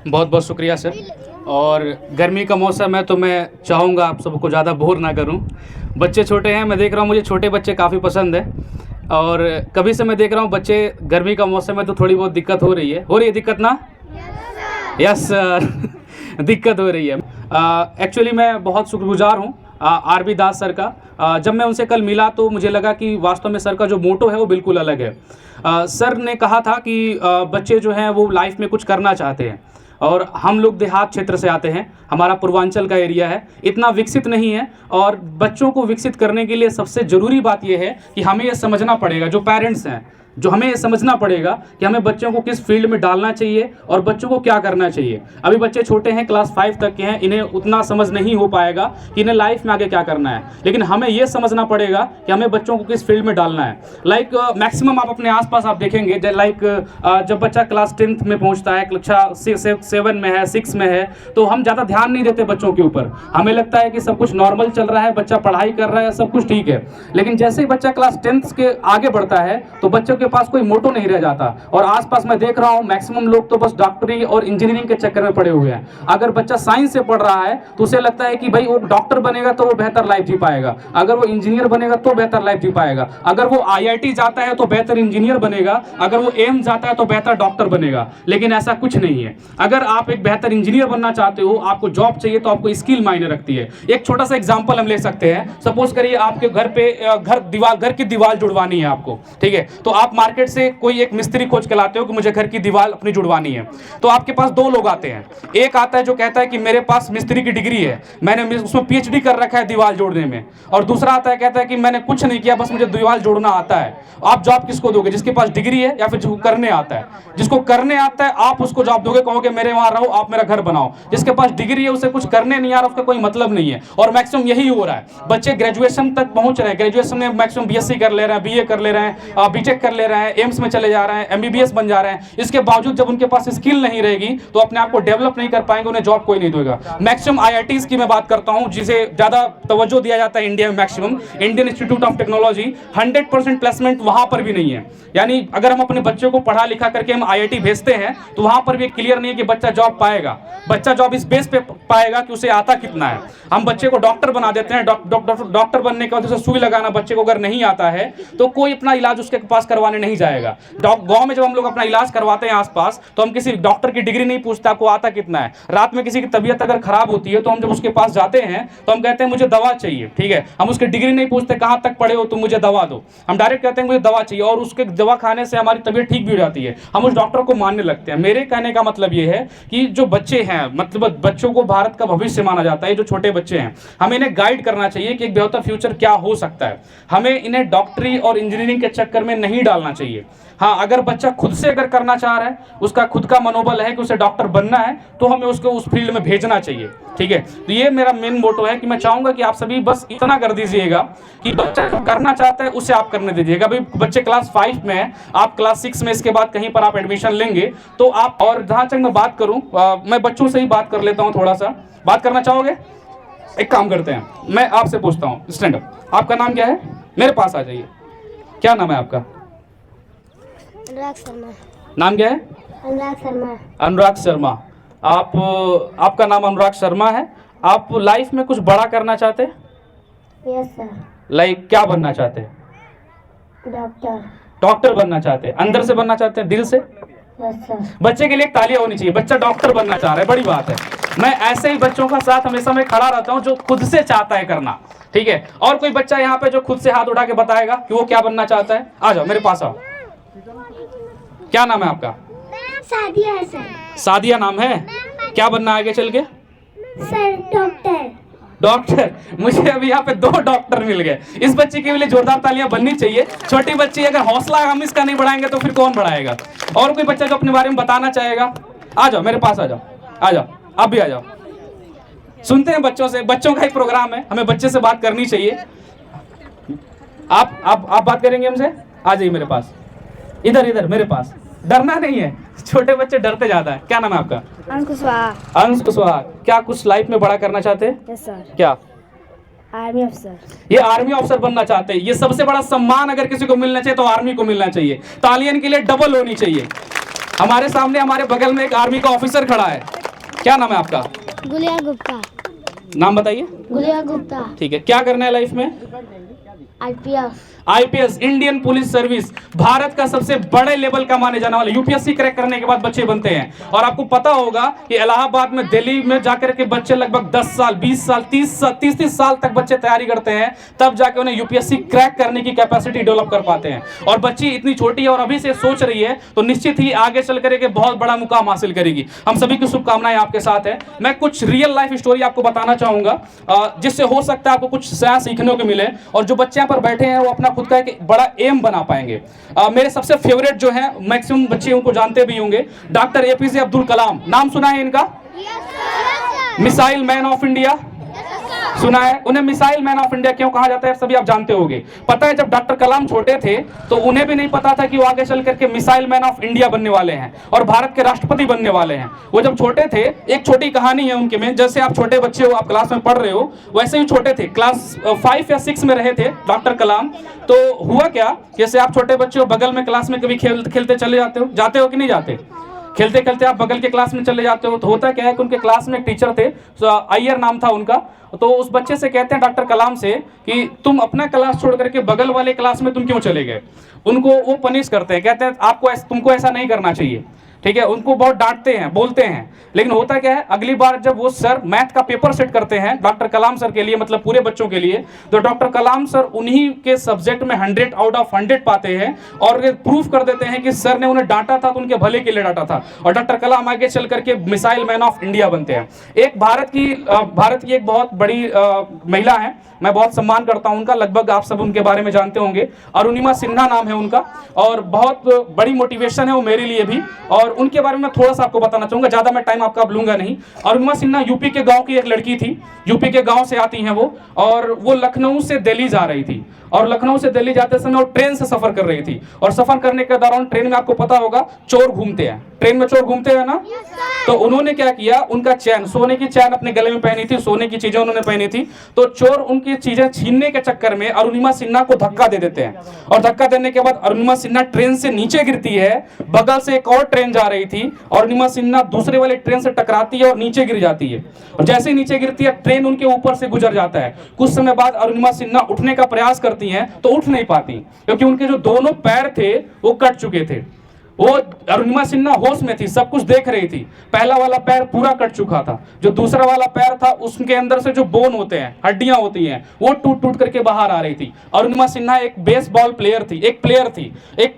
बहुत बहुत शुक्रिया सर। और गर्मी का मौसम है तो मैं चाहूँगा आप सबको ज़्यादा बोर ना करूँ। बच्चे छोटे हैं, मैं देख रहा हूँ मुझे छोटे बच्चे काफ़ी पसंद है। और कभी से मैं देख रहा हूँ बच्चे, गर्मी का मौसम है तो थोड़ी बहुत दिक्कत हो रही है दिक्कत ना? यस सर दिक्कत हो रही है। एक्चुअली मैं बहुत शुक्रगुजार हूँ आर.बी. दास सर का। जब मैं उनसे कल मिला तो मुझे लगा कि वास्तव में सर का जो मोटो है वो बिल्कुल अलग है। सर ने कहा था कि बच्चे जो हैं वो लाइफ में कुछ करना चाहते हैं, और हम लोग देहात क्षेत्र से आते हैं, हमारा पूर्वांचल का एरिया है, इतना विकसित नहीं है। और बच्चों को विकसित करने के लिए सबसे ज़रूरी बात यह है कि हमें यह समझना पड़ेगा, जो पेरेंट्स हैं, जो हमें ये समझना पड़ेगा कि हमें बच्चों को किस फील्ड में डालना चाहिए और बच्चों को क्या करना चाहिए। अभी बच्चे छोटे हैं, क्लास 5 तक के हैं, इन्हें उतना समझ नहीं हो पाएगा कि इन्हें लाइफ में आगे क्या करना है, लेकिन हमें ये समझना पड़ेगा कि हमें बच्चों को किस फील्ड में डालना है। लाइक मैक्सिमम आप अपने आसपास आप देखेंगे, लाइक जब बच्चा क्लास 10th में पहुँचता है, कक्षा 7 में है, 6 में है, तो हम ज़्यादा ध्यान नहीं देते बच्चों के ऊपर। हमें लगता है कि सब कुछ नॉर्मल चल रहा है, बच्चा पढ़ाई कर रहा है, सब कुछ ठीक है। लेकिन जैसे ही बच्चा क्लास 10th के आगे बढ़ता है तो बच्चों के पास कोई मोटो नहीं रह जाता। और आसपास मैं देख रहा हूं मैक्सिमम लोग तो बस डॉक्टरी और इंजीनियरिंग के चक्कर में पड़े हुए हैं। अगर बच्चा साइंस से पढ़ रहा है तो उसे लगता है कि भाई वो डॉक्टर बनेगा तो वो बेहतर लाइफ जी पाएगा, अगर वो इंजीनियर बनेगा तो बेहतर लाइफ जी पाएगा, अगर वो IIT जाता है तो बेहतर इंजीनियर बनेगा, अगर वो एम्स जाता है तो बेहतर डॉक्टर बनेगा। लेकिन ऐसा कुछ नहीं है। अगर आप एक बेहतर इंजीनियर बनना चाहते हो, आपको जॉब चाहिए, तो आपको स्किल मायने रखती है। एक छोटा सा एग्जांपल हम ले सकते हैं। सपोज करिए आपके घर पे घर की दीवार जुड़वानी है आपको, ठीक है, तो आप मार्केट से कोई एक मिस्त्री खोज के लाते हो कि मुझे घर की दीवार अपनी जुड़वानी है। तो आपके पास दो लोग आते हैं, एक आता है जो कहता है कि मेरे पास मिस्त्री की डिग्री है, मैंने उसमें PhD कर रखा है दीवार जोड़ने में, और दूसरा आता है कहता है कि मैंने कुछ नहीं किया, बस मुझे दीवार जोड़ना आता है। आप जॉब किसको दोगे? जिसके पास डिग्री है या फिर जिसको करने आता है? जिसको करने आता है आप उसको जॉब दोगे, कहोगे मेरे वहां रहो, आप मेरा घर बनाओ। जिसके पास डिग्री है उसे कुछ करने नहीं आ रहा, उसका कोई मतलब नहीं है। और मैक्सिमम यही हो रहा है, बच्चे ग्रेजुएशन तक पहुंच रहे हैं, ग्रेजुएशन में मैक्सिमम BSc कर ले रहे हैं, BA कर ले रहे हैं, BTech कर ले रहे हैं, एम्स में चले जा रहे हैं, MBBS बन जा रहे हैं। इसके बावजूद जब उनके पास स्किल नहीं रहेगी तो अपने आप को डेवलप नहीं कर पाएंगे, उन्हें जॉब कोई नहीं देगा। मैक्सिमम IITs की मैं बात करता हूं, जिसे ज्यादा तवज्जो दिया जाता है इंडिया में, maximum Indian institute of technology, 100% placement वहां पर भी नहीं है। यानी अगर हम अपने बच्चों को पढ़ा लिखा करके हम IIT भेजते हैं तो वहां पर भी क्लियर नहीं है कि बच्चा जॉब पाएगा। बच्चा जॉब इस बेस पे पाएगा कि उसे आता कितना है। हम बच्चे को डॉक्टर बना देते हैं, डॉक्टर बनने के बाद उसे सुई लगाना बच्चे को अगर नहीं आता है तो कोई अपना इलाज उसके पास करवाने नहीं जाएगा। गांव में जब हम लोग अपना इलाज करवाते हैं आसपास, तो हम किसी डॉक्टर की डिग्री नहीं पूछते आपको आता कितना है। रात में किसी की तबीयत अगर खराब होती है तो हम जब उसके पास जाते हैं तो हम कहते हैं मुझे दवा चाहिए, ठीक है, हम उसकी डिग्री नहीं पूछते कहां तक पढ़े हो, तुम मुझे दवा दो, हम डायरेक्ट कहते हैं मुझे दवा चाहिए, और उसके दवा खाने से हमारी तबीयत ठीक भी हो जाती है, हम उस डॉक्टर को मानने लगते हैं। मेरे कहने का मतलब ये है कि जो बच्चे हैं, मतलब बच्चों को भारत का भविष्य माना जाता है, जो छोटे बच्चे हैं, हमें इन्हें गाइड करना चाहिए कि एक बेहतर फ्यूचर क्या हो सकता है। हमें इन्हें डॉक्टरी और इंजीनियरिंग के चक्कर में नहीं डालना चाहिए। हाँ, अगर बच्चा खुद से अगर करना चाह रहा है, उसका खुद का मनोबल है कि उसे डॉक्टर बनना है, तो हमें उसको उस फील्ड में भेजना चाहिए, ठीक है। तो ये मेरा मेन मोटो है कि मैं चाहूंगा कि आप सभी बस इतना कर दीजिएगा कि बच्चा जो करना चाहता है उसे आप करने दीजिएगा। भाई बच्चे क्लास 5 में हैं, आप क्लास 6 में इसके बाद कहीं पर आप एडमिशन लेंगे तो आप, और जहां तक मैं बात करूं, मैं बच्चों से ही बात कर लेता हूं, थोड़ा सा बात करना चाहोगे? एक काम करते हैं, मैं आपसे पूछता हूं, स्टैंड अप, आपका नाम क्या है? मेरे पास आ जाइए। क्या नाम है आपका? अनुराग शर्मा। नाम क्या है? अनुराग शर्मा। अनुराग शर्मा। आपका नाम अनुराग शर्मा है। आप लाइफ में कुछ बड़ा करना चाहते हैं? Yes sir. लाइक क्या बनना चाहते हैं? डॉक्टर। डॉक्टर बनना चाहते हैं? अंदर से बनना चाहते हैं, दिल से? Yes sir. बच्चे के लिए एक तालियां होनी चाहिए, बच्चा डॉक्टर बनना चाह रहा है, बड़ी बात है। मैं ऐसे ही बच्चों का साथ हमेशा मैं खड़ा रहता हूं जो खुद से चाहता है करना, ठीक है। और कोई बच्चा यहाँ पे जो खुद से हाथ उठा के बताएगा कि वो क्या बनना चाहता है? आ जाओ मेरे पास आओ। क्या नाम है आपका? सादिया है सर। सादिया नाम है। क्या बनना है आगे चल के? Sir doctor. डॉक्टर? मुझे अभी यहाँ पे 2 डॉक्टर मिल गए। इस बच्चे के लिए जोरदार तालियां बननी चाहिए। छोटी बच्ची, अगर हौसला हम इसका नहीं बढ़ाएंगे तो फिर कौन बढ़ाएगा? और कोई बच्चा जो अपने बारे में बताना चाहेगा? आ जाओ मेरे पास, आ जाओ, आ जाओ, आप भी आ जाओ। सुनते हैं बच्चों से, बच्चों का ही प्रोग्राम है, हमें बच्चे से बात करनी चाहिए। आप बात करेंगे हमसे? आ जाइए मेरे पास, इधर मेरे पास। डरना नहीं है, छोटे बच्चे डरते ज्यादा है। क्या नाम है आपका? अंश कुशवाहा। अंश कुशवाहा। क्या कुछ लाइफ में बड़ा करना चाहते हैं? Yes sir. क्या? आर्मी अफसर। ये आर्मी ऑफिसर बनना चाहते हैं। ये सबसे बड़ा सम्मान अगर किसी को मिलना चाहिए तो आर्मी को मिलना चाहिए। तालियां के लिए डबल होनी चाहिए। हमारे सामने हमारे बगल में एक आर्मी का ऑफिसर खड़ा है, क्या नाम है आपका? गुलिया गुप्ता। नाम बताइए। गुलिया गुप्ता। ठीक है, क्या करना है लाइफ में? IPS, Indian police service, Bharat का सबसे बड़े लेवल का माने जाने वाला। यूपीएससी क्रैक करने के बाद बच्चे बनते हैं। और आपको पता होगा कि इलाहाबाद में, दिल्ली में जाकर के बच्चे लगभग 10 साल, 20 साल, 30 साल तक बच्चे तैयारी करते हैं, तब जाके उन्हें यूपीएससी क्रैक करने की कैपेसिटी डेवलप कर पाते हैं। और बच्ची इतनी छोटी है और अभी से सोच रही है, तो निश्चित ही आगे चल करके बहुत बड़ा मुकाम हासिल करेगी। हम सभी की शुभकामनाएं आपके साथ है। मैं कुछ रियल लाइफ स्टोरी आपको बताना चाहूंगा, जिससे हो सकता है आपको कुछ नया सीखने को मिले, और जो बच्चे यहाँ पर बैठे हैं वो अपना खुद का एक बड़ा एम बना पाएंगे। मेरे सबसे फेवरेट जो है, मैक्सिमम बच्चे उनको जानते भी होंगे, डॉक्टर एपीजे अब्दुल कलाम। नाम सुना है इनका? मिसाइल मैन ऑफ इंडिया सुना है? उन्हें मिसाइल मैन ऑफ इंडिया क्यों कहा जाता है सभी आप जानते होंगे। पता है, जब डॉक्टर कलाम छोटे थे तो उन्हें भी नहीं पता था कि वो आगे चल करके मिसाइल मैन ऑफ इंडिया बनने वाले हैं और भारत के राष्ट्रपति बनने वाले हैं। वो जब छोटे थे, एक छोटी कहानी है उनके में, जैसे आप छोटे बच्चे हो, आप क्लास में पढ़ रहे हो, वैसे ही छोटे थे, क्लास 5 या 6 में रहे थे डॉक्टर कलाम। तो हुआ क्या, जैसे आप छोटे बच्चे हो, बगल में क्लास में कभी खेलते चले जाते हो कि नहीं जाते? खेलते खेलते आप बगल के क्लास में चले जाते हो, तो होता क्या है कि उनके क्लास में एक टीचर थे, अय्यर नाम था उनका। तो उस बच्चे से कहते हैं डॉक्टर कलाम से कि तुम अपना क्लास छोड़ करके बगल वाले क्लास में तुम क्यों चले गए? उनको वो पनिश करते हैं, कहते हैं तुमको ऐसा नहीं करना चाहिए, ठीक है। उनको बहुत डांटते हैं, बोलते हैं। लेकिन होता क्या है, अगली बार जब वो सर मैथ का पेपर सेट करते हैं डॉक्टर कलाम सर के लिए, मतलब पूरे बच्चों के लिए, तो डॉक्टर कलाम सर उन्हीं के सब्जेक्ट में 100 आउट ऑफ 100 पाते हैं और प्रूफ कर देते हैं कि सर ने उन्हें डांटा था तो उनके भले के लिए डांटा था। और डॉक्टर कलाम आगे चल करके मिसाइल मैन ऑफ इंडिया बनते हैं। एक भारत की एक बहुत बड़ी महिला है, मैं बहुत सम्मान करता हूं उनका, लगभग आप सब उनके बारे में जानते होंगे। अरुणिमा सिन्हा नाम है उनका, और बहुत बड़ी मोटिवेशन है वो मेरे लिए भी। और उनके बारे में मैं थोड़ा सा आपको बताना चाहूंगा, ज्यादा मैं टाइम आपका लूंगा नहीं। अरुणिमा सिन्हा यूपी के गांव की एक लड़की थी, यूपी के गांव से आती हैं वो, और वो लखनऊ से दिल्ली जा रही थी। और लखनऊ से दिल्ली जाते समय वो ट्रेन से सफर कर रही थी, और सफर करने के दौरान ट्रेन में आपको पता होगा चोर घूमते हैं, ट्रेन में चोर घूमते हैं ना। तो उन्होंने क्या किया, उनका चैन, सोने की चैन अपने गले में पहनी थी, सोने की चीजें उन्होंने पहनी थी, तो चोर उनकी चीजें छीनने के चक्कर में अरुणिमा सिन्हा को धक्का दे देते हैं। और धक्का देने के बाद अरुणिमा सिन्हा ट्रेन से नीचे गिरती है, बगल से एक और ट्रेन जा रही थी, अरुणिमा सिन्हा दूसरे वाले ट्रेन से टकराती है और नीचे गिर जाती है। और जैसे ही नीचे गिरती है, ट्रेन उनके ऊपर से गुजर जाता है। कुछ समय बाद अरुणिमा सिन्हा उठने का प्रयास करती हैं तो उठ नहीं पाती, क्योंकि उनके जो दोनों पैर थे वो कट चुके थे। वो अरुणिमा सिन्हा होश में थी, सब कुछ देख रही थी, पहला वाला पैर पूरा कट चुका था, जो दूसरा वाला पैर था उसके अंदर से जो बोन होते हैं, हड्डियां होती हैं, वो टूट टूट करके बाहर आ रही थी। अरुणिमा सिन्हा एक बेसबॉल प्लेयर थी, एक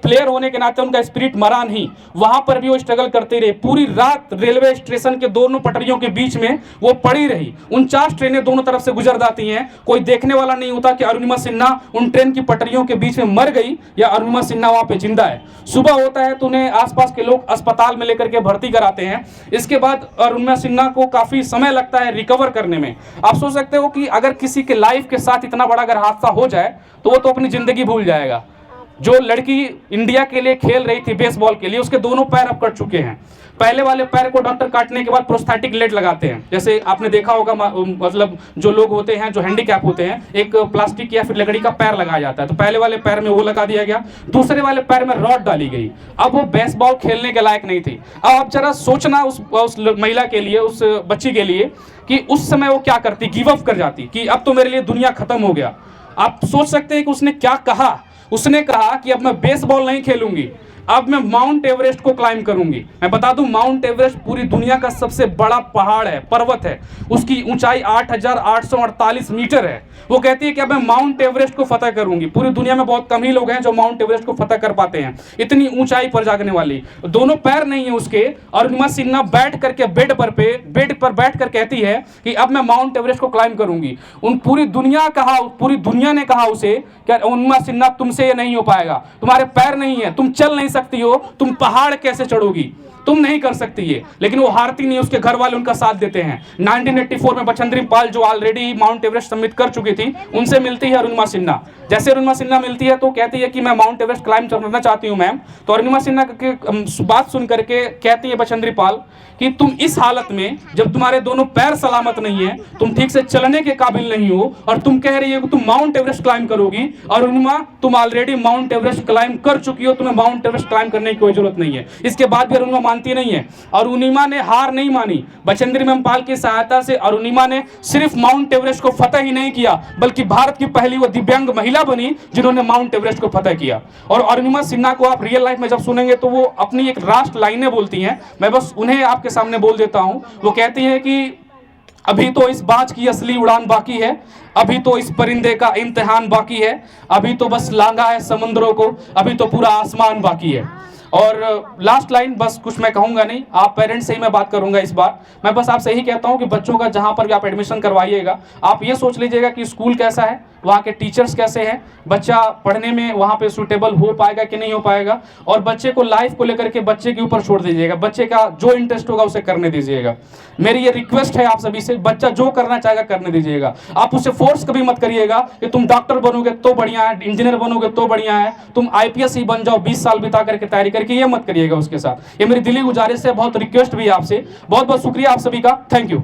प्लेयर होने के नाते उनका स्पिरिट मरा नहीं, वहां पर भी वो स्ट्रगल करती रही। पूरी रात रेलवे स्टेशन के दोनों पटरियों के बीच में वो पड़ी रही। 49 ट्रेनें दोनों तरफ से गुजर जाती हैं, कोई देखने वाला नहीं होता कि अरुणिमा सिन्हा उन ट्रेन की पटरियों के बीच में मर गई या अरुणिमा सिन्हा वहां पे जिंदा है। सुबह होता है तो उन्हें आसपास के लोग अस्पताल में लेकर के भर्ती कराते हैं। इसके बाद अरुणिमा सिन्हा को काफी समय लगता है रिकवर करने में। आप सोच सकते हो कि अगर किसी के लाइफ के साथ इतना बड़ा अगर हादसा हो जाए तो वो तो अपनी जिंदगी भूल जाएगा। जो लड़की इंडिया के लिए खेल रही थी बेसबॉल के लिए, उसके दोनों पैर अब कट चुके हैं। पहले वाले पैर को डॉक्टर काटने के बाद प्रोस्थेटिक लेग लगाते हैं, जैसे आपने देखा होगा, मतलब जो लोग होते हैं जो हैंडीकैप होते हैं, एक प्लास्टिक या फिर लकड़ी का पैर लगाया जाता है, तो पहले वाले पैर में वो लगा दिया गया, दूसरे वाले पैर में रॉड डाली गई। अब वो बेसबॉल खेलने के लायक नहीं थी। अब आप जरा सोचना उस महिला के लिए, उस बच्ची के लिए, कि उस समय वो क्या करती, गिव अप कर जाती कि अब तो मेरे लिए दुनिया खत्म हो गया। आप सोच सकते हैं कि उसने क्या कहा। उसने कहा कि अब मैं बेसबॉल नहीं खेलूंगी, अब मैं माउंट एवरेस्ट को क्लाइम करूंगी। मैं बता दूं, माउंट एवरेस्ट पूरी दुनिया का सबसे बड़ा पहाड़ है, पर्वत है, उसकी ऊंचाई 8,848 मीटर है। वो कहती है कि अब मैं माउंट एवरेस्ट को फतह करूंगी। पूरी दुनिया में बहुत कम ही लोग हैं जो माउंट एवरेस्ट को फतह कर पाते हैं, इतनी ऊंचाई पर जाने वाली। दोनों पैर नहीं है उसके। अरुणिमा सिन्हा बैठ करके बेड पर बैठ कर कहती है कि अब मैं माउंट एवरेस्ट को क्लाइम करूंगी। पूरी दुनिया ने कहा उसे कि अरुणिमा सिन्हा तुमसे ये नहीं हो पाएगा, तुम्हारे पैर नहीं है, तुम चल नहीं सकती हो, तुम पहाड़ कैसे चढ़ोगी। तुम नहीं कर सकती ये, लेकिन वो हारती नहीं, उसके घर वाले उनका साथ देते हैं। 1984 में बछेंद्री पाल जो ऑलरेडी माउंट एवरेस्ट सबमिट कर चुकी थी, उनसे मिलती है अरुणिमा सिन्हा। जैसे अरुणिमा सिन्हा मिलती है तो कहती है कि मैं माउंट एवरेस्ट क्लाइंब करना चाहती हूँ मैम। तो अरुणिमा सिन्हा की बात सुन करके कहती है बछेंद्री पाल कि तुम इस हालत में, जब तुम्हारे दोनों पैर सलामत नहीं है, तुम ठीक से चलने के काबिल नहीं हो, और तुम कह रही हो कि तुम माउंट एवरेस्ट क्लाइंब करोगी। अरुणिमा, तुम ऑलरेडी माउंट एवरेस्ट क्लाइंब कर चुकी हो, तुम्हें माउंट एवरेस्ट क्लाइंब करने की कोई जरूरत नहीं है। इसके बाद भी अरुणिमा मानती नहीं है। अरुणिमा ने हार नहीं मानी। बछेंद्री मैम पाल की सहायता से अरुणिमा ने सिर्फ माउंट एवरेस्ट को फतह ही नहीं किया, बल्कि भारत की पहली वो दिव्यांग महिला बनी जिन्होंने माउंट एवरेस्ट को फतह किया। और अरुणिमा सिन्हा को आप रियल लाइफ में जब सुनेंगे तो वो अपनी एक लास्ट लाइनें बोलती हैं, मैं बस उन्हें आपके सामने बोल देता हूं। वो कहती है कि अभी तो इस बाज की असली उड़ान बाकी है, अभी तो इस परिंदे का इम्तिहान बाकी है, अभी तो बस लांघा है समुद्रों को, अभी तो पूरा आसमान बाकी है। और लास्ट लाइन, बस कुछ मैं कहूंगा नहीं, आप पेरेंट्स से ही मैं बात करूंगा इस बार। मैं बस आपसे यही कहता हूं कि बच्चों का जहां पर भी आप एडमिशन करवाइएगा, आप ये सोच लीजिएगा कि स्कूल कैसा है, वहाँ के टीचर्स कैसे हैं, बच्चा पढ़ने में वहाँ पे सूटेबल हो पाएगा कि नहीं हो पाएगा, और बच्चे को लाइफ को लेकर के बच्चे के ऊपर छोड़ दीजिएगा। बच्चे का जो इंटरेस्ट होगा उसे करने दीजिएगा। मेरी ये रिक्वेस्ट है आप सभी से, बच्चा जो करना चाहेगा करने दीजिएगा। आप उसे फोर्स कभी मत करिएगा कि तुम डॉक्टर बनोगे तो बढ़िया है, इंजीनियर बनोगे तो बढ़िया है, तुम IPS ही बन जाओ 20 साल बिता करके तैयारी करके, ये मत करिएगा उसके साथ। ये मेरी दिली गुजारिश है, बहुत रिक्वेस्ट भी है आपसे। बहुत बहुत शुक्रिया आप सभी का, थैंक यू।